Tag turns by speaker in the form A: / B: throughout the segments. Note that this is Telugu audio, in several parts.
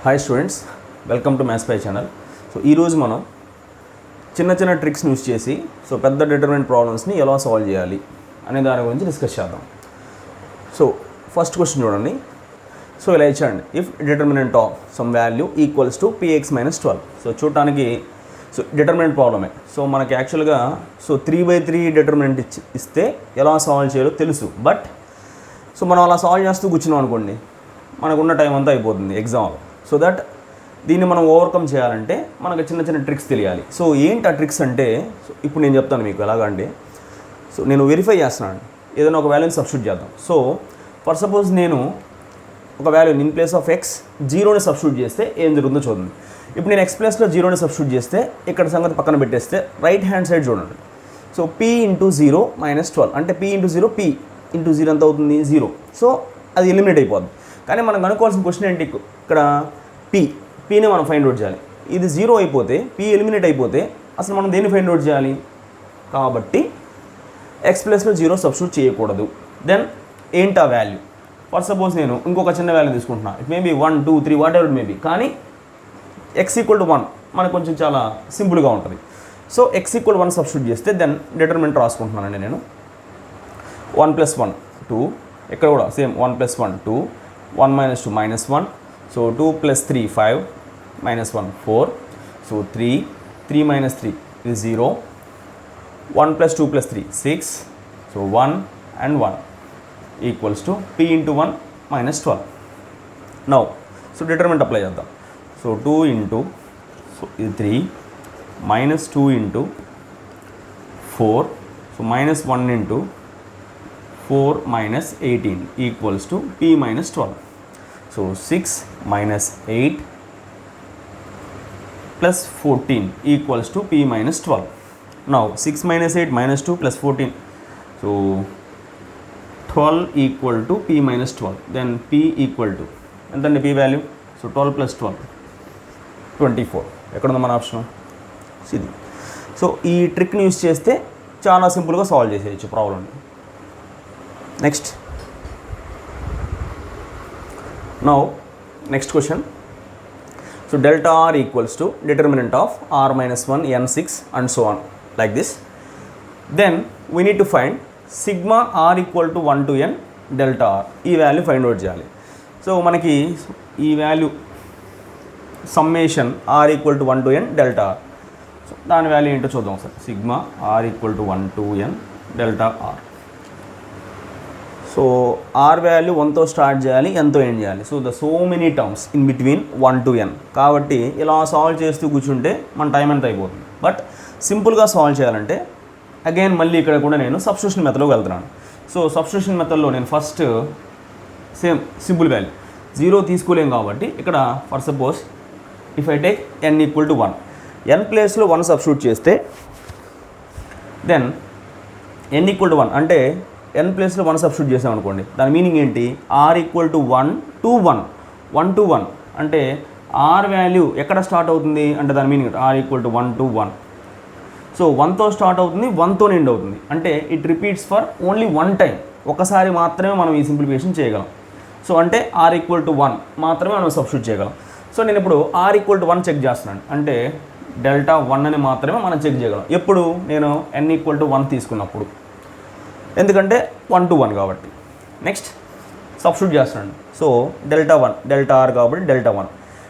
A: Hi students, welcome to maths pi channel. So ఈరోజు మనం చిన్న ట్రిక్స్ యూస్ చేసి పెద్ద డిటర్మినెంట్ ప్రాబ్లమ్స్ని ఎలా సాల్వ్ చేయాలి అనే దాని గురించి డిస్కస్ చేద్దాం. సో ఫస్ట్ క్వశ్చన్ చూడండి. సో ఇలా ఇచ్చాండి, if determinant of some value equals to px - 12. So చూడటానికి డిటర్మినెంట్ ప్రాబ్లమే. సో మనకి యాక్చువల్గా 3/3 డిటర్మినెంట్ ఇస్తే ఎలా సాల్వ్ చేయాలో తెలుసు. బట్ మనం అలా సాల్వ్ చేస్తూ కూర్చున్నాం అనుకోండి, మనకున్న టైం అంతా అయిపోతుంది ఎగ్జామ్లో. సో దట్ దీన్ని మనం ఓవర్కమ్ చేయాలంటే మనకు చిన్న ట్రిక్స్ తెలియాలి. సో ఏంటి ఆ ట్రిక్స్ అంటే, ఇప్పుడు నేను చెప్తాను మీకు ఎలాగంటే. సో నేను వెరిఫై చేస్తున్నాను, ఏదైనా ఒక వాల్యూని సబ్స్టిట్యూట్ చేద్దాం. సో ఫర్ సపోజ్ నేను ఒక వాల్యూని ఇన్ ప్లేస్ ఆఫ్ x 0ని సబ్స్టిట్యూట్ చేస్తే ఏం జరుగుతుందో చూడండి. ఇప్పుడు నేను x ప్లేస్లో 0ని సబ్స్టిట్యూట్ చేస్తే ఇక్కడ సంగతి పక్కన పెట్టేస్తే రైట్ హ్యాండ్ సైడ్ చూడండి. సో p × 0 - 12 అంటే p × 0 p × 0 ఎంత అవుతుంది? 0. సో అది ఎలిమినేట్ అయిపోద్ది. కానీ మనం కనుక్కోవాల్సిన క్వశ్చన్ ఏంటి, ఇక్కడ పీని మనం ఫైండ్ అవుట్ చేయాలి. ఇది 0 అయిపోతే, p ఎలిమినేట్ అయిపోతే అసలు మనం దేన్ని ఫైండ్ అవుట్ చేయాలి? కాబట్టి x ప్లస్లో 0 సబ్స్టిట్యూట్ చేయకూడదు. దెన్ ఏంటి ఆ వాల్యూ? ఫర్ సపోజ్ నేను ఇంకొక చిన్న వాల్యూ తీసుకుంటున్నా. It maybe 1, 2, 3 what ever it maybe. కానీ x = 1 మనకు కొంచెం చాలా సింపుల్గా ఉంటుంది. సో x = 1 సబ్స్టిట్యూట్ చేస్తే దెన్ డిటర్మినెంట్ రాసుకుంటున్నానండి నేను. 1 + 1 2, ఇక్కడ కూడా same 1 + 1 2, 1 - 2 -1. So 2 + 3 5, -1 4. So 3 - 3 is 0. 1 + 2 + 3 6. So 1 and 1 equals to p × 1 - 12. Now so determinant apply చేద్దాం. సో 2 × సో ఇది 3 -2 × 4. సో -1 × 4 - 18 equals to p - 12. So 6 - 8 + 14 equals to p - 12. Now 6 - 8 - 2 + 14. So 12 equal to p - 12. Then p equal to ఎంతండి p వాల్యూ? సో 12 + 12 24. ఎక్కడుంది మన ఆప్షన్? ఇది. సో ఈ ట్రిక్ని యూస్ చేస్తే చాలా సింపుల్గా సాల్వ్ చేసేయచ్చు ప్రాబ్లమ్ని. Next now next question. So delta r equals to determinant of r - 1 n6 and so on like this. Then we need to find sigma r = 1 to n delta r. ఈ వాల్యూ ఫైండ్ అవుట్ చేయాలి. సో మనకి ఈ value summation r = 1 to n delta r. So దాని వాల్యూ ఏంటో చూద్దాం sir. Sigma r = 1 to n delta r. So r value 1తో start చేయాలి, nతో ఎండ్ చేయాలి. So many terms in between 1 to n. కాబట్టి ఇలా సాల్వ్ చేస్తూ కూర్చుంటే మన టైం ఎంత అయిపోతుంది. బట్ సింపుల్గా సాల్వ్ చేయాలంటే అగైన్ మళ్ళీ ఇక్కడ కూడా నేను సబ్స్టిట్యూషన్ మెథడ్లోకి వెళ్తున్నాను. సో సబ్స్టిట్యూషన్ మెథడ్లో నేను ఫస్ట్ సేమ్ సింపుల్ వాల్యూ 0 తీసుకోలేం కాబట్టి ఇక్కడ for suppose if I take n = 1, n ప్లేస్లో 1 సబ్స్టిట్యూట్ చేస్తే దెన్ n = 1 అంటే n ప్లేస్లో 1 సబ్స్టిట్యూట్ చేసాం అనుకోండి, దాని మీనింగ్ ఏంటి? r = 1 to 1. 1 to 1 అంటే r వాల్యూ ఎక్కడ స్టార్ట్ అవుతుంది అంటే దాని మీనింగ్ r = 1 to 1. సో 1తో స్టార్ట్ అవుతుంది, 1తో ఎండ్ అవుతుంది. అంటే it repeats for only 1 time. ఒకసారి మాత్రమే మనం ఈ సింప్లిఫికేషన్ చేయగలం. సో అంటే r = 1 మాత్రమే మనం సబ్స్టిట్యూట్ చేయగలం. సో నేను ఇప్పుడు r = 1 చెక్ చేస్తున్నాను. అంటే డెల్టా 1 అని మాత్రమే మనం చెక్ చేయగలం. ఎప్పుడు? నేను n = 1 తీసుకున్నప్పుడు, ఎందుకంటే 1 to 1 కాబట్టి. నెక్స్ట్ సబ్స్టిట్యూట్ చేస్తున్నాను. సో డెల్టా 1 డెల్టా r కాబట్టి డెల్టా 1.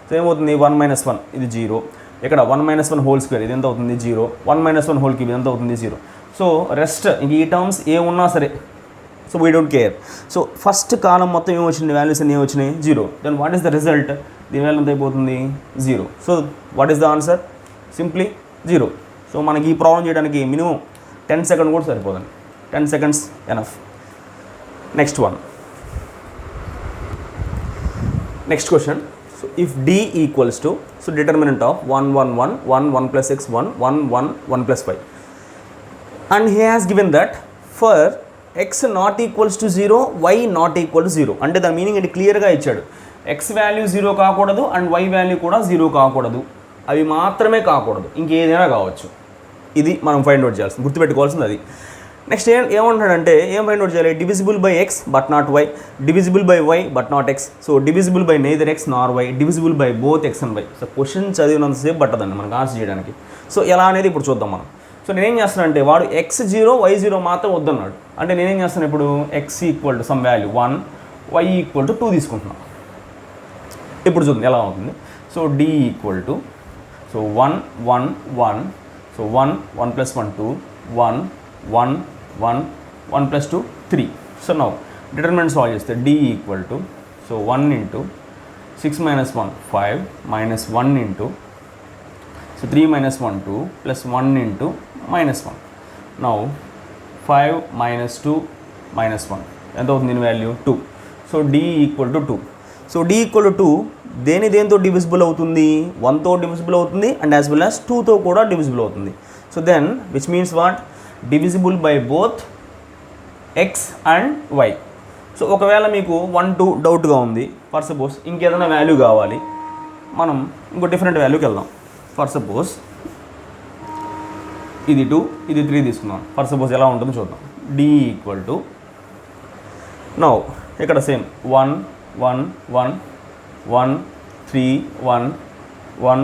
A: సో ఏమవుతుంది? 1 - 1 ఇది 0. ఇక్కడ 1 - 1 హోల్ స్క్వేర్ ఇది ఎంత అవుతుంది? 0. 1 - 1 హోల్ క్యూబ్ ఇది ఎంత అవుతుంది? 0. సో రెస్ట్ ఇంక ఈ టర్మ్స్ ఏమున్నా సరే so we don't care. So first column మొత్తం ఏమొచ్చింది? వాల్యూస్ అన్నీ ఏమొచ్చినాయి? 0. Then what is the result? దీని వాల్యూ ఎంత అయిపోతుంది? 0. So what is the answer? Simply 0. So మనకి ఈ ప్రాబ్లం చేయడానికి మినిమం 10 సెకండ్ కూడా సరిపోదండి. 10 seconds enough. Next one. Next question. So if d equals to, so determinant of 1 1 1 1 1 plus x 1 1 1 1 plus y, and he has given that for x not equals to 0 y not equal to 0. అంటే దాని మీనింగ్ ఏంటి క్లియర్గా ఇచ్చాడు. x వాల్యూ 0 కాకూడదు అండ్ y వాల్యూ కూడా 0 కాకూడదు. అవి మాత్రమే కాకూడదు, ఇంకేదైనా కావచ్చు. ఇది మనం ఫైండ్ అవుట్ చేయాల్సింది, గుర్తుపెట్టుకోవాల్సింది అది. నెక్స్ట్ ఏమంటాడంటే ఏం ఫైండ్ అవుట్ చేయాలి, divisible by X but not Y, divisible by Y but not X, so divisible by neither X nor Y, divisible by both X and Y. So question చదివినంతసేపు పట్టదండి మనకు ఆన్సర్ చేయడానికి. సో ఎలా అనేది ఇప్పుడు చూద్దాం మనం. సో నేనేం చేస్తాను అంటే వాడు x0 y0 మాత్రం వద్దన్నాడు, అంటే నేనేం చేస్తాను ఇప్పుడు x equal to some value 1, y equal to 2 తీసుకుంటున్నాను. ఇప్పుడు చూద్దాం ఎలా అవుతుంది. So d equal to so 1 1 1, so 1 1 + 1 2, 1 1 1 1 + 2 3. So now determinant solve చేస్తే d equal to so 1 into 6 - 1 5 minus 1 into so 3 - 1 2 plus 1 into -1. Now 5 - 2 -1 ఎంత అవుతుంది దీని value 2. So d equal to 2. So d equal to 2 దేనితో డివిజిబుల్ అవుతుంది, 1తో డివిజిబుల్ అవుతుంది అండ్ యాజ్ వెల్ యాజ్ 2తో కూడా డివిజిబుల్ అవుతుంది. So then which means what, divisible by both X and Y. So ఒకవేళ మీకు 1 2 డౌట్గా ఉంది, ఫర్ సపోజ్ ఇంకేదైనా వాల్యూ కావాలి, మనం ఇంకో డిఫరెంట్ వాల్యూకి వెళ్దాం. ఫర్ సపోజ్ ఇది 2 ఇది 3 తీసుకుందాం. ఫర్ సపోజ్ ఎలా ఉంటుందో చూద్దాం. d ఈక్వల్ టు నౌ ఇక్కడ same 1 1 1 1 3 1 1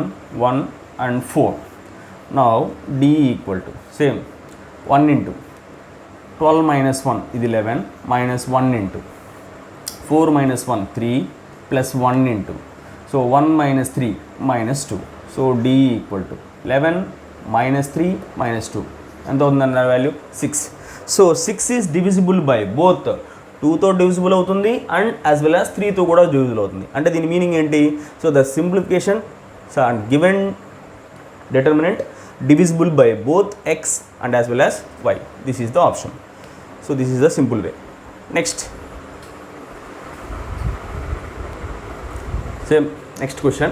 A: 1 and 4. Now d equal to same 1 into 12 - 1 ఇది 11 minus 1 into 4 - 1 3 plus 1 into so 1 - 3 -2. So d equal to 11 - 3 -2 ఎంత అవుతుందన్న వాల్యూ 6. సో 6 ఈజ్ డివిజిబుల్ బై బోత్, 2తో డివిజిబుల్ అవుతుంది అండ్ యాజ్ వెల్ యాజ్ 3తో కూడా డివిజిబుల్ అవుతుంది. అంటే దీని మీనింగ్ ఏంటి, so the simplification given determinant divisible by both x and as well as y. This is the option. So this is the simple way. Next, same next question.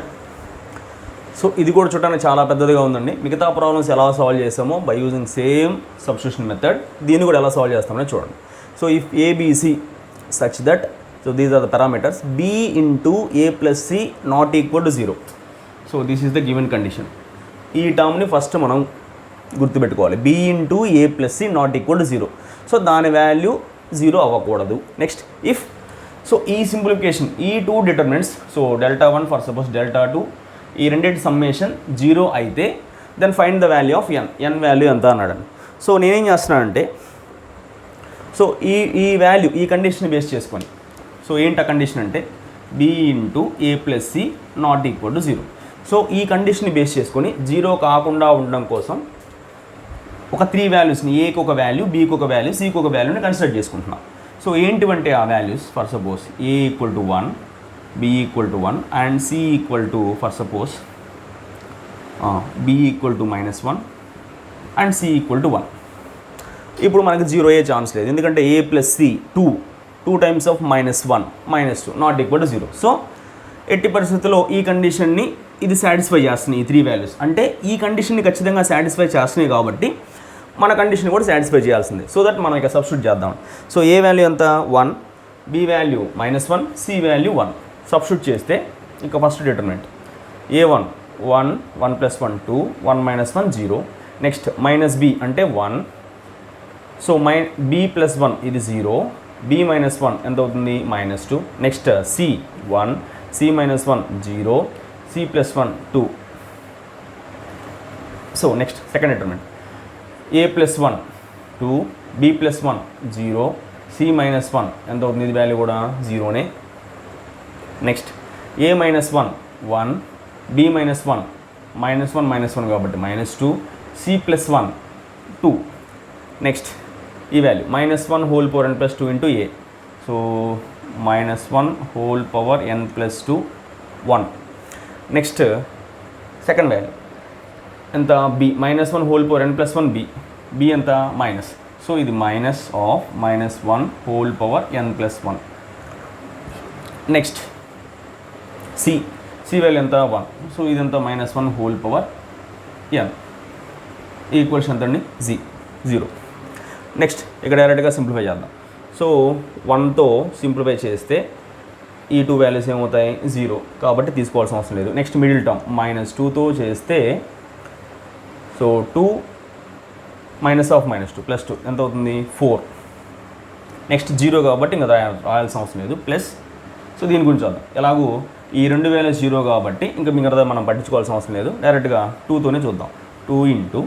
A: So ఇది కూడా చూడడానికి చాలా పెద్దదిగా ఉందండి. మిగతా ప్రాబ్లమ్స్ ఎలా సాల్వ్ చేసామో by using same substitution method, దీన్ని కూడా ఎలా సాల్వ్ చేస్తామో చూడండి. So if ABC such that, so these are the parameters, b into a plus c not equal to 0. So this is the given condition. ఈ టర్మ్ని ఫస్ట్ మనం గుర్తుపెట్టుకోవాలి, b into a plus C not equal to 0. So దాని వాల్యూ 0 అవ్వకూడదు. నెక్స్ట్ ఇఫ్, సో ఈ సింప్లిఫికేషన్ ఈ 2 డిటర్మినెంట్స్, సో Δ1 ఫర్ సపోజ్ Δ2, ఈ రెండింటి సమ్మేషన్ 0 అయితే then find the value of n value ఎంత అన్నాడని. సో నేనేం చేస్తున్నానంటే, సో ఈ వాల్యూ ఈ కండిషన్ బేస్ చేసుకొని, సో ఏంటి ఆ కండిషన్ అంటే b into a plus C not equal to 0. So ఈ కండిషన్ని బేస్ చేసుకొని 0 కాకుండా ఉండడం కోసం ఒక 3 వాల్యూస్ని, ఏకి ఒక వాల్యూ, బీకి ఒక వాల్యూ, సికి ఒక వాల్యూని కన్సిడర్ చేసుకుంటున్నాం. సో ఏంటివంటే ఆ values, for suppose a equal to 1, b equal to 1 and c equal to for suppose b equal to -1 and c equal to 1. ఇప్పుడు మనకి 0 అయ్యే ఛాన్స్ లేదు, ఎందుకంటే a plus C 2 times of -1 -2 not equal to 0. So ఎట్టి పరిస్థితుల్లో ఈ కండిషన్ని ఇది సాటిస్ఫై చేస్తున్నాయి, ఈ 3 వాల్యూస్. అంటే ఈ కండిషన్ని ఖచ్చితంగా సాటిస్ఫై చేస్తున్నాయి కాబట్టి మన కండిషన్ కూడా సాటిస్ఫై చేయాల్సిందే. సో దట్ మనం ఇక సబ్స్టిట్యూట్ చేద్దాం. సో ఏ వాల్యూ ఎంత 1, B value -1, C value 1. Substitute చేస్తే ఇంకా first determinant a1 1 1 + 1 2 1 - 1 0. Next minus B అంటే 1. సో b + 1 ఇది 0, b - 1 ఎంత అవుతుంది -2. Next c 1, c - 1 0, c + 1 2. So next second determinant a + 1 2, b + 1 0, c - 1 ఎంత అవుతుంది, ఇది వాల్యూ కూడా 0నే. నెక్స్ట్ a - 1 1, b - 1 -1 కాబట్టి -2, c + 1 2. నెక్స్ట్ ఈ value -1 whole power n + 2 into a. So -1 whole power n + 2 1. Next second value ఎంత, b -1 whole power n + 1 b ఎంత మైనస్. సో ఇది -1 whole power n + 1. Next c value ఎంత 1. సో ఇదంతా -1 హోల్ పవర్ n ఈక్వల్స్ ఎంత అండి 0. నెక్స్ట్ ఇక్కడ డైరెక్ట్గా సింప్లిఫై చేద్దాం. సో 1తో సింప్లిఫై చేస్తే ఈ 2 వాల్యూస్ ఏమవుతాయి 0 కాబట్టి తీసుకోవాల్సిన అవసరం లేదు. నెక్స్ట్ మిడిల్ టర్మ్ -2తో చేస్తే సో 2 మైనస్ ఆఫ్ -2 +2 ఎంత అవుతుంది 4. నెక్స్ట్ 0 కాబట్టి ఇంకా రాయాల్సిన అవసరం లేదు ప్లస్. సో దీని గురించి చూద్దాం. ఎలాగూ ఈ 2 వాల్యూస్ 0 కాబట్టి ఇంకా మిగతా మనం పట్టించుకోవాల్సిన అవసరం లేదు, డైరెక్ట్గా 2తోనే చూద్దాం. 2 ఇంటూ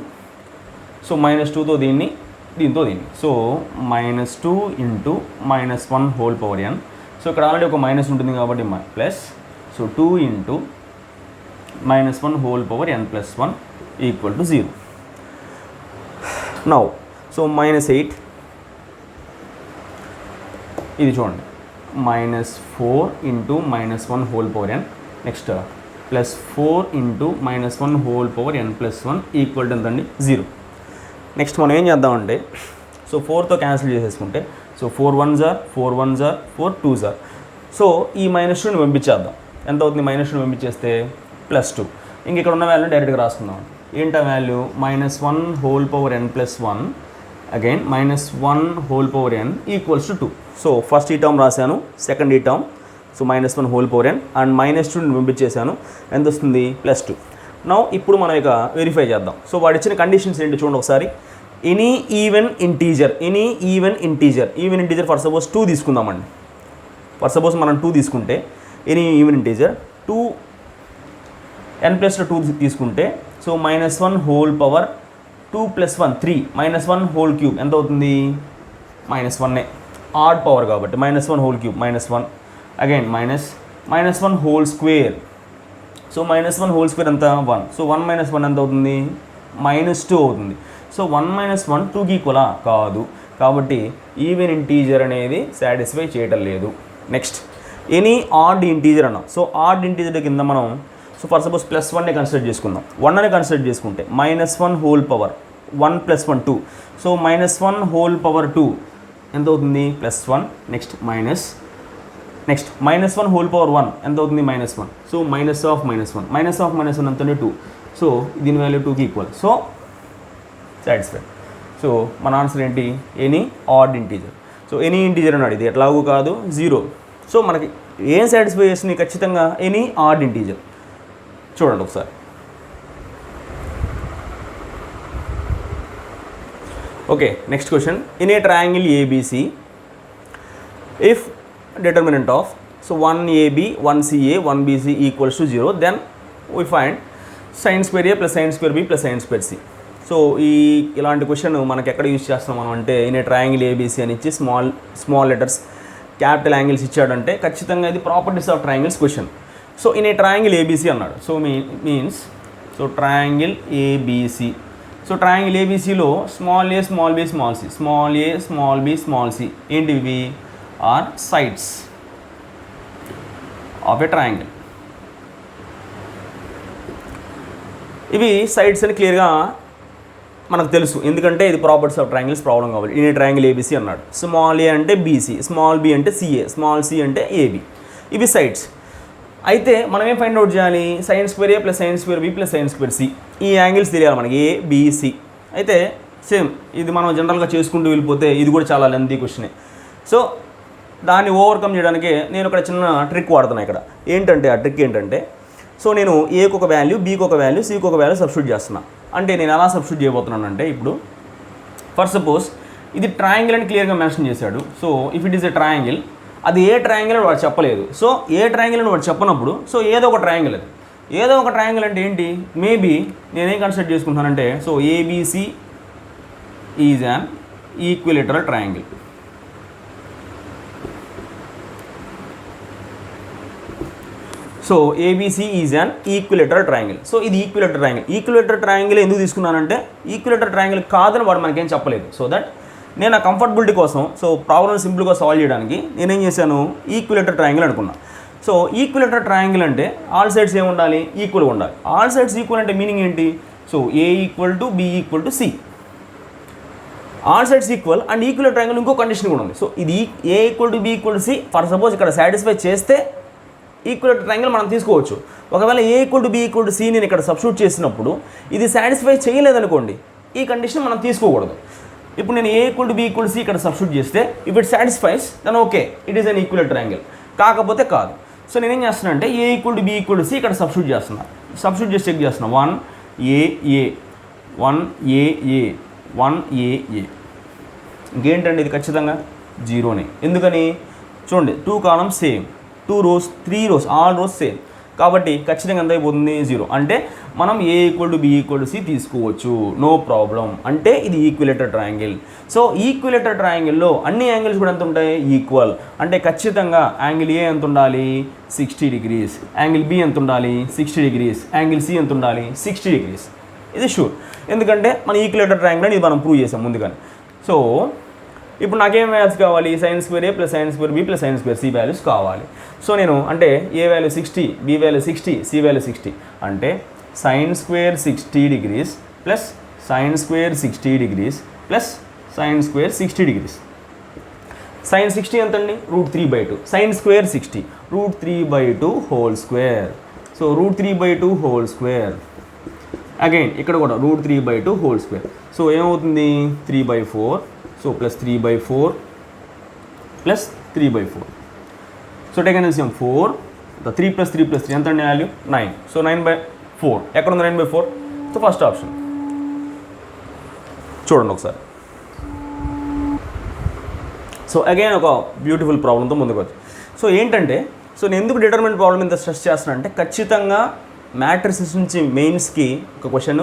A: సో -2తో దీన్ని దీంతో దీన్ని so -2 into -1 whole power n. So ఇక్కడ ఆల్రెడీ ఒక మైనస్ ఉంటుంది కాబట్టి plus. So 2 into -1 whole power n + 1 equal to 0. Now so -8 ఇది చూడండి -4 into -1 whole power n. Next +4 into -1 whole power n + 1 equal to ఎంతండి 0. నెక్స్ట్ మనం ఏం చేద్దామంటే సో 4తో క్యాన్సిల్ చేసేసుకుంటే so 4 1s are 4 1s are 4 2s are. So ఈ -2ని పంపించేద్దాం. ఎంత అవుతుంది -2ని పంపించేస్తే +2. ఇంక ఇక్కడ ఉన్న వాల్యూని డైరెక్ట్గా రాసుకుందాం. ఏంటా value -1 whole power n + 1 again -1 whole power n equals to 2. So first ఈ టర్మ్ రాశాను, సెకండ్ ఈ term so -1 whole power n and -2ని పంపించేశాను. ఎంత వస్తుంది +2. నౌ ఇప్పుడు మనం ఇక వెరిఫై చేద్దాం. సో వాడు ఇచ్చిన కండిషన్స్ ఏంటి చూడండి ఒకసారి. Any even integer even integer for suppose 2 తీసుకుందామండి. ఫర్ సపోజ్ మనం 2 తీసుకుంటే ఎనీ ఈవెన్ ఇంటీజర్ 2 n + 2 తీసుకుంటే so -1 whole power 2 + 1 3 -1 whole cube ఎంత అవుతుంది -1. ఆడ్ పవర్ కాబట్టి -1 whole cube -1 again -1 whole square. So -1 whole square ఎంత 1. సో 1 - 1 ఎంత అవుతుంది -2 అవుతుంది. సో 1 - 1 2కి ఈక్వలా కాదు కాబట్టి ఈవెన్ ఇంటీజర్ అనేది సాటిస్ఫై చేయటం లేదు. నెక్స్ట్ ఎనీ ఆడ్ ఇంటీజర్ అన్నాం. సో ఆడ్ ఇంటీజర్ కింద మనం సో ఫర్ సపోజ్ +1ని కన్సిడర్ చేసుకుందాం. 1 అని కన్సిడర్ చేసుకుంటే -1 whole power 1 + 1 2. So -1 whole power 2 ఎంత అవుతుంది +1. నెక్స్ట్ -1 హోల్ పవర్ 1 ఎంత అవుతుంది -1. సో -1 అంతనే 2. సో దీని వాల్యూ 2కి ఈక్వల్. So satisfied. సో మన ఆన్సర్ ఏంటి any odd integer. So any integer అన్నాడు, ఇది ఎట్లాగూ కాదు 0. సో మనకి ఏం సాటిస్ఫై చేస్తుంది ఖచ్చితంగా ఎనీ ఆడ్ ఇంటీజర్. చూడండి ఒకసారి. Okay next question. In a triangle ABC if determinant of so 1ab 1ca 1bc equals to 0 then we find sin square a plus sin square b plus sin square c. So ఇలాంటి క్వశ్చన్ మనకి ఎక్కడ యూజ్ చేస్తాం మనం అంటే ఇన్ ఏ ట్రయాంగిల్ ఏబిసి అని ఇచ్చి స్మాల్ లెటర్స్ క్యాపిటల్ యాంగిల్స్ ఇచ్చాడంటే ఖచ్చితంగా ఇది properties of triangles question. So in a triangle ABC అన్నాడు. So means so triangle ABC. So triangle ఏబిసిలో small A small B small C, small A small B small C ఏంటివి are sides of a triangle. ఇవి సైడ్స్ అని క్లియర్గా మనకు తెలుసు, ఎందుకంటే ఇది ప్రాపర్టీస్ ఆఫ్ ట్రయాంగిల్స్ ప్రాబ్లం కావాలి. ఇన్ ఏ ట్రయాంగిల్ ఏబిసి అన్నాడు. స్మాల్ ఏ అంటే బీసీ, స్మాల్ బి అంటే సిఏ, స్మాల్ సి అంటే ఏబి. ఇవి సైడ్స్. అయితే మనం ఏం ఫైండ్ అవుట్ చేయాలి sin square a plus sin square b plus sin square c. ఈ యాంగిల్స్ తెలియాలి మనకి ఏబిసి. అయితే సేమ్ ఇది మనం జనరల్గా చేసుకుంటూ వెళ్ళిపోతే ఇది కూడా చాలా లెంతీ క్వశ్చనే. సో దాన్ని ఓవర్కమ్ చేయడానికి నేను ఇక్కడ చిన్న ట్రిక్ వాడుతున్నాను. ఇక్కడ ఏంటంటే ఆ ట్రిక్ ఏంటంటే సో నేను ఏకి ఒక వాల్యూ, బీకి ఒక వాల్యూ, సికి ఒక వాల్యూ సబ్స్టిట్యూట్ చేస్తున్నా. అంటే నేను ఎలా సబ్స్టిట్యూట్ చేయబోతున్నాను అంటే ఇప్పుడు ఫర్ సపోజ్ ఇది ట్రయాంగిల్ అని క్లియర్గా మెన్షన్ చేశాడు. So if it is a triangle, అది ఏ ట్రయాంగిల్ అని వాడు చెప్పలేదు. సో ఏ ట్రయాంగిల్ అని వాడు చెప్పనప్పుడు సో ఏదో ఒక ట్రయాంగిల్, అది ఏదో ఒక ట్రయాంగిల్ అంటే ఏంటి మేబీ నేనేం కన్సిడర్ చేసుకుంటానంటే so ABC is an equilateral triangle. So ABC is an equilateral triangle. So ఇది ఈక్విలేటర్ ట్రయాంగిల్. ఈక్విలేటర్ ట్రయాంగిల్ ఎందుకు తీసుకున్నానంటే ఈక్విలేటర్ ట్రయాంగిల్ కాదని వాడు మనకేం చెప్పలేదు. సో దట్ నేను ఆ కంఫర్టబిలిటీ కోసం సో ప్రాబ్లమ్ సింపుల్గా సాల్వ్ చేయడానికి నేనేం చేశాను ఈక్విలేటర్ ట్రయాంగిల్ అనుకున్నా. సో ఈక్విలేటర్ ట్రయాంగిల్ అంటే ఆల్ సైడ్స్ ఏమి ఉండాలి ఈక్వల్గా ఉండాలి. ఆల్ సైడ్స్ ఈక్వల్ అంటే మీనింగ్ ఏంటి so A equal to B equal to C. All sides equal and equilateral triangle ఇంకో కండిషన్ కూడా ఉంది. సో ఇది A equal to B equal to C for suppose ఇక్కడ సాటిస్ఫై చేస్తే ఈక్విలేటర్ ట్రయాంగిల్ మనం తీసుకోవచ్చు. ఒకవేళ A equal to B equal to C నేను ఇక్కడ సబ్స్టిట్యూట్ చేసినప్పుడు ఇది సాటిస్ఫై చేయలేదనుకోండి, ఈ కండిషన్ మనం తీసుకోకూడదు. ఇప్పుడు నేను A equal to B equal to C ఇక్కడ సబ్స్టిట్యూట్ చేస్తే if it satisfies then okay it is an equilateral triangle, కాకపోతే కాదు. సో నేనేం చేస్తున్నా అంటే A equal to B equal to C ఇక్కడ సబ్స్టిట్యూట్ చేస్తున్నా. సబ్స్టిట్యూట్ చేసి చెక్ చేస్తున్నా 1 ఏ 1 ఏ 1AA. ఇంకేంటండి ఇది ఖచ్చితంగా జీరోనే. ఎందుకని చూడండి 2 columns same, 2 rows 3 rows all rose same, కాబట్టి ఖచ్చితంగా ఎంత అయిపోతుంది 0. అంటే మనం A = B = C తీసుకోవచ్చు, నో ప్రాబ్లం. అంటే ఇది ఈక్విలేటర్ ట్రయాంగిల్. సో ఈక్విలేటర్ ట్రయాంగిల్లో అన్ని యాంగిల్స్ కూడా ఎంత ఉంటాయి, ఈక్వల్. అంటే ఖచ్చితంగా యాంగిల్ A ఎంత ఉండాలి, 60 degrees, యాంగిల్ B ఎంత ఉండాలి, 60 degrees, యాంగిల్ C ఎంత ఉండాలి, 60 degrees. ఇది షూర్, ఎందుకంటే మన ఈక్విలేటర్ ట్రయాంగిల్ అని ఇది మనం ప్రూవ్ చేసాం ముందుగానే. సో ఇప్పుడు నాకేం వాల్యూస్ కావాలి, sin² A + sin² B + sin² C values కావాలి. సో నేను అంటే A value 60, B value 60, C value 60, అంటే sin² 60 degrees plus sin² 60 degrees plus sin² 60 degrees. sin 60 ఎంత అండి, √3/2, sin² 60 √3/2 whole square. So √3/2 whole square. Again ఇక్కడ కూడా √3/2 హోల్ స్క్వేర్. సో ఏమవుతుంది 3/4. So plus 3/4 plus 3/4. So taken LCM 4, 3 + 3 + 3 ఎంత అండి వాల్యూ 9. సో 9/4 ఎక్కడ ఉంది 9/4. సో ఫస్ట్ ఆప్షన్ చూడండి ఒకసారి. సో అగైన్ ఒక బ్యూటిఫుల్ ప్రాబ్లంతో ముందుకు వచ్చి. సో ఏంటంటే సో నేను ఎందుకు డిటర్మినెంట్ ప్రాబ్లం ఇంత స్ట్రెస్ చేస్తున్నా అంటే ఖచ్చితంగా మ్యాట్రిసెస్ నుంచి మెయిన్స్కి ఒక క్వశ్చన్,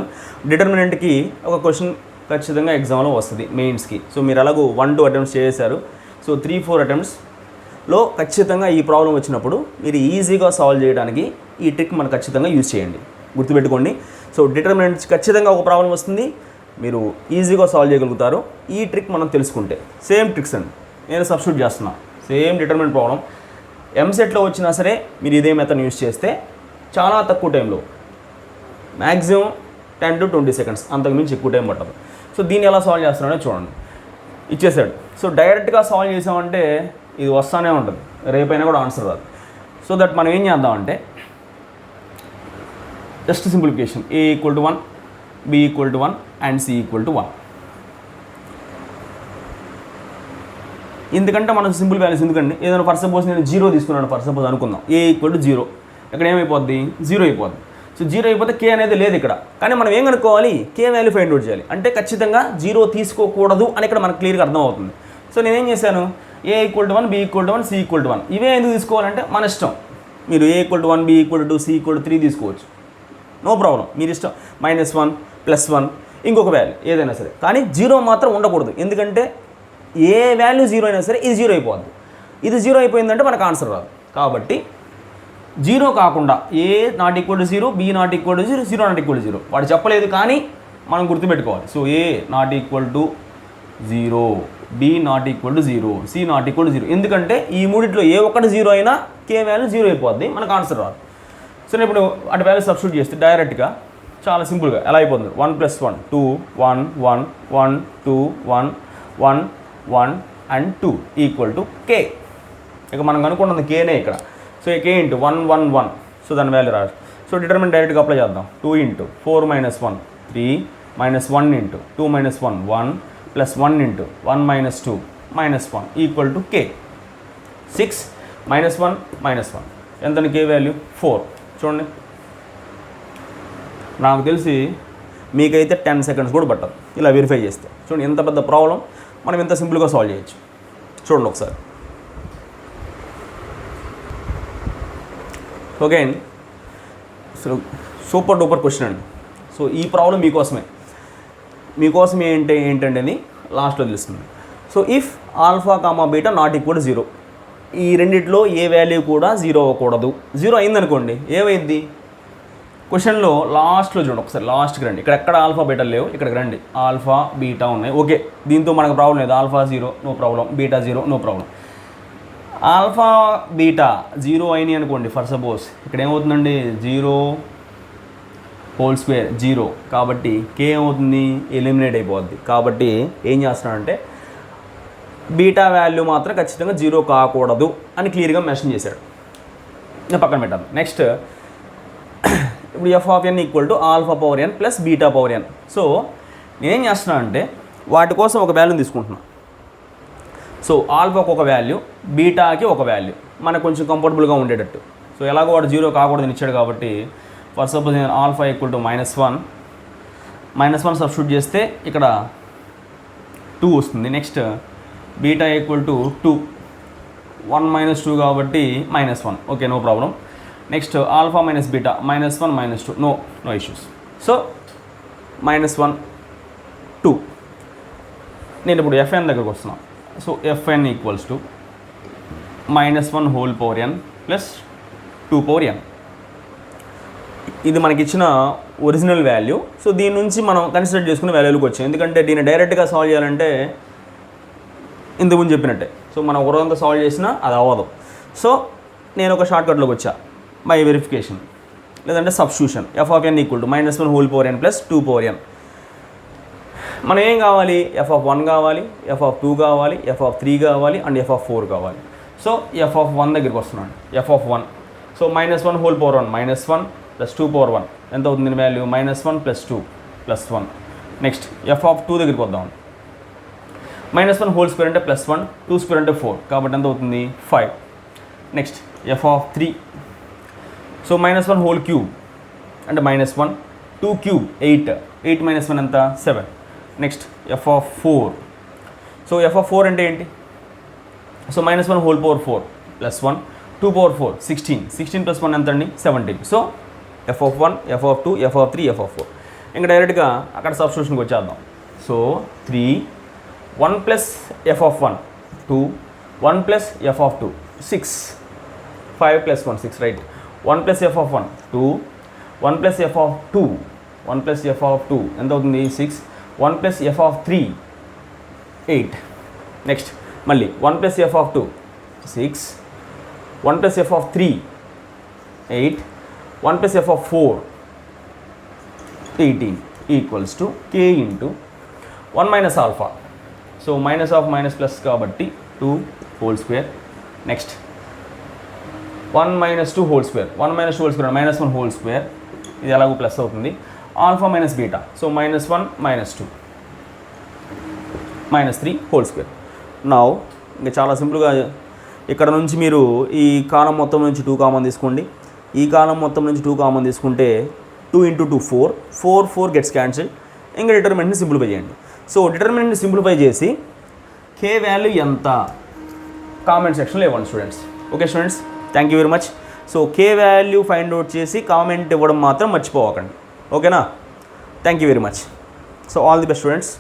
A: డిటర్మినెంట్కి ఒక క్వశ్చన్ ఖచ్చితంగా ఎగ్జామ్లో వస్తుంది మెయిన్స్కి. సో మీరు అలాగూ 1-2 అటెంప్ట్స్ చేశారు. సో 3-4 అటెంప్ట్స్లో ఖచ్చితంగా ఈ ప్రాబ్లం వచ్చినప్పుడు మీరు ఈజీగా సాల్వ్ చేయడానికి ఈ ట్రిక్ మనం ఖచ్చితంగా యూజ్ చేయండి. గుర్తుపెట్టుకోండి. సో డిటర్మినెంట్స్ ఖచ్చితంగా ఒక ప్రాబ్లం వస్తుంది, మీరు ఈజీగా సాల్వ్ చేయగలుగుతారు ఈ ట్రిక్ మనం తెలుసుకుంటే. సేమ్ ట్రిక్స్ అండి, నేను సబ్స్టిట్యూట్ చేస్తున్నా. సేమ్ డిటర్మినెంట్ ప్రాబ్లం ఎంసెట్లో వచ్చినా సరే మీరు ఇదే మెథడ్ యూజ్ చేస్తే చాలా తక్కువ టైంలో, మ్యాక్సిమం 10 to 20 seconds, అంతకుమించి ఎక్కువ టైం పట్టదు. సో దీన్ని ఎలా సాల్వ్ చేస్తున్నాడో చూడండి. ఇచ్చేసాడు. సో డైరెక్ట్గా సాల్వ్ చేసామంటే ఇది వస్తూనే ఉంటుంది, రేపైనా కూడా ఆన్సర్ రాదు. సో దట్ మనం ఏం చేద్దామంటే just simplification. A = 1, B = 1 and C = 1. ఎందుకంటే మనం సింపుల్ వాల్యూస్ ఎందుకండి, ఏదైనా ఫర్ సపోజ్ నేను 0 తీసుకున్నాను ఫర్ సపోజ్ అనుకుందాం. A = 0, ఇక్కడ ఏమైపోద్ది 0 అయిపోద్ది. సో 0 అయిపోతే K అనేది లేదు ఇక్కడ. కానీ మనం ఏం కనుక్కోవాలి, K వాల్యూ ఫైండ్ అవుట్ చేయాలి. అంటే ఖచ్చితంగా 0 తీసుకోకూడదు అని ఇక్కడ మనకు క్లియర్గా అర్థమవుతుంది. సో నేనేం చేశాను, A = 1, B = 1, C = 1. ఇవే ఎందుకు తీసుకోవాలంటే మన ఇష్టం. మీరు A = 1, B = 2, C = 3 తీసుకోవచ్చు, నో ప్రాబ్లం, మీరు ఇష్టం. -1 +1 ఇంకొక వాల్యూ ఏదైనా సరే, కానీ 0 మాత్రం ఉండకూడదు. ఎందుకంటే ఏ వాల్యూ 0 అయినా సరే ఇది 0 అయిపోద్ది. ఇది 0 అయిపోయిందంటే మనకు ఆన్సర్ రాదు. కాబట్టి 0 కాకుండా A ≠ 0, B ≠ 0, 0 ≠ 0 వాడు చెప్పలేదు కానీ మనం గుర్తుపెట్టుకోవాలి. So A ≠ 0, B ≠ 0, C ≠ 0. ఎందుకంటే ఈ మూడిట్లో ఏ ఒక్కటి 0 అయినా K వాల్యూ 0 అయిపోద్ది, మనకు ఆన్సర్ రాదు. సో నేను ఇప్పుడు అటు వాల్యూ సబ్స్టిట్యూట్ చేస్తే డైరెక్ట్గా చాలా సింపుల్గా ఎలా అయిపోతుంది, 1 + 1 2, 1 1 1 2 1 1 1 అండ్ 2 = K. ఇక మనం కనుక్కున్నది Kనే ఇక్కడ. So K × 1 1 1. సో దాని వాల్యూ రాదు. సో డిటర్మినెంట్ డైరెక్ట్గా అప్లై చేద్దాం. 2 × 4 - 1 3 -1 × 2 - 1 1 + 1 × 1 - 2 -1 = K. 6 - 1 -1 ఎంతని K వాల్యూ 4. చూడండి, నాకు తెలిసి మీకైతే 10 seconds కూడా పట్టదు ఇలా వెరిఫై చేస్తే. చూడండి ఎంత పెద్ద ప్రాబ్లం మనం ఎంత సింపుల్గా సాల్వ్ చేయొచ్చు. చూడండి ఒకసారి. ఓకే అండి, సో సూపర్ డూపర్ క్వశ్చన్ అండి. సో ఈ ప్రాబ్లం మీకోసం ఏంటంటే అని లాస్ట్లో తెలుస్తుంది. So if alpha comma beta ≠ 0, ఈ రెండిట్లో ఏ వాల్యూ కూడా 0 అవ్వకూడదు. 0 అయిందనుకోండి ఏమైంది, క్వశ్చన్లో లాస్ట్లో చూడండి ఒకసారి, లాస్ట్కి రండి. ఇక్కడ ఎక్కడ ఆల్ఫా బీటా లేవు, ఇక్కడికి రండి. ఆల్ఫా బీటా ఉన్నాయి, ఓకే, దీంతో మనకు ప్రాబ్లం లేదు. Alpha 0 no problem, beta 0 no problem. Alpha beta 0 అయినాయి అనుకోండి ఫర్ సపోజ్, ఇక్కడ ఏమవుతుందండి 0 హోల్ స్క్వేర్ 0, కాబట్టి K ఏమవుతుంది ఎలిమినేట్ అయిపోద్ది. కాబట్టి ఏం చేస్తున్నాడంటే బీటా వాల్యూ మాత్రం ఖచ్చితంగా 0 కాకూడదు అని క్లియర్గా మెన్షన్ చేశాడు. నేను పక్కన పెట్టాను. నెక్స్ట్ ఇప్పుడు f(n) = α/n + β/n. సో నేనేం చేస్తున్నాను అంటే వాటి కోసం ఒక వాల్యూని తీసుకుంటున్నాను. సో ఆల్ఫాకి ఒక వాల్యూ, బీటాకి ఒక వాల్యూ, మనకు కొంచెం కంఫర్టబుల్గా ఉండేటట్టు. సో ఎలాగో వాడు 0 కాకూడదని ఇచ్చాడు కాబట్టి ఫర్ సపోజ్ నేను α = -1 సబ్స్టిట్యూట్ చేస్తే ఇక్కడ 2 వస్తుంది. Next beta equal to 2, 1 minus 2 కాబట్టి -1. Okay, no problem. Next alpha minus beta -1 -2, no issues. So -1 2. నేను ఇప్పుడు ఎఫ్ఎన్ దగ్గరకు వస్తున్నాను. So f n equals to -1 whole power n plus 2 power n. ఇది మనకి ఇచ్చిన ఒరిజినల్ వాల్యూ. సో దీని నుంచి మనం కన్సిడర్ చేసుకునే వాల్యూలకు వచ్చాం. ఎందుకంటే దీన్ని డైరెక్ట్గా సాల్వ్ చేయాలంటే ఇంతకుముందు చెప్పినట్టే. సో మనం ఒక రోజంతా సాల్వ్ చేసినా అది అవ్వదు. సో నేను ఒక షార్ట్కట్లోకి వచ్చా, బై వెరిఫికేషన్ లేదంటే substitution. F of N equal to -1 whole power n plus 2 power n. మనం ఏం కావాలి? ఎఫ్ ఆఫ్ 1 కావాలి, ఎఫ్ ఆఫ్ 2 కావాలి, ఎఫ్ ఆఫ్ 3 కావాలి అండ్ ఎఫ్ ఆఫ్ 4 కావాలి. సో ఎఫ్ ఆఫ్ 1 దగ్గరికి వస్తున్నాను. F of 1. So -1 whole power 1 -1 plus 2 power 1 ఎంత అవుతుంది value? -1 plus 2 plus 1. Next F of 2 దగ్గరికి వద్దాం. -1 హోల్ స్క్వేర్ అంటే +1, 2 స్క్వేర్ అంటే 4 కాబట్టి ఎంత అవుతుంది? 5. Next F of 3. So -1 whole cube అంటే -1, 2 క్యూబ్ 8, 8 - 1 ఎంత? 7. Next F of 4. So F of 4 అంటే ఏంటి? So -1 whole power 4 plus 1, 2 power 4 16, 16 plus 1 ఎంత అండి? 17. So F of 1, F of 2, F of 3, F of 4. ఇంకా డైరెక్ట్గా అక్కడ సబ్స్టిట్యూషన్కి వచ్చేద్దాం. So 3, 1 plus F of 1 2, 1 plus F of 2 6, 5 plus 1 6 right. 1 plus F of 1 2, 1 plus F of 2, 1 plus F of 2 ఎంత అవుతుంది? 6, 1 ప్లస్ ఎఫ్ ఆఫ్ 3 8. నెక్స్ట్ మళ్ళీ 1 plus F of 2 6, 1 plus F of 3 8, 1 plus F of 4 18 equals to k into 1 minus alpha. So minus of minus plus కాబట్టి 2 whole square. Next 1 minus 2 whole square, 1 minus 2 whole square -1 whole square. ఇది ఎలాగో ప్లస్ అవుతుంది. Alpha minus beta. So -1 -2 -3 whole square. Now ఇంకా చాలా సింపుల్గా ఇక్కడ నుంచి మీరు ఈ కాలం మొత్తం నుంచి 2 కామన్ తీసుకోండి. ఈ కాలం మొత్తం నుంచి 2 కామన్ తీసుకుంటే 2 × 2 4, 4 గెట్స్ క్యాన్సిల్. ఇంకా డిటర్మినెంట్ని సింప్లిఫై చేయండి. సో డిటర్మినెంట్ని సింప్లిఫై చేసి కే వాల్యూ ఎంత కామెంట్ సెక్షన్లో ఇవ్వండి students. Okay students, thank you very much. So K value find out చేసి కామెంట్ ఇవ్వడం మాత్రం మర్చిపోకండి. ఓకేనా? Thank you very much. So all the best students.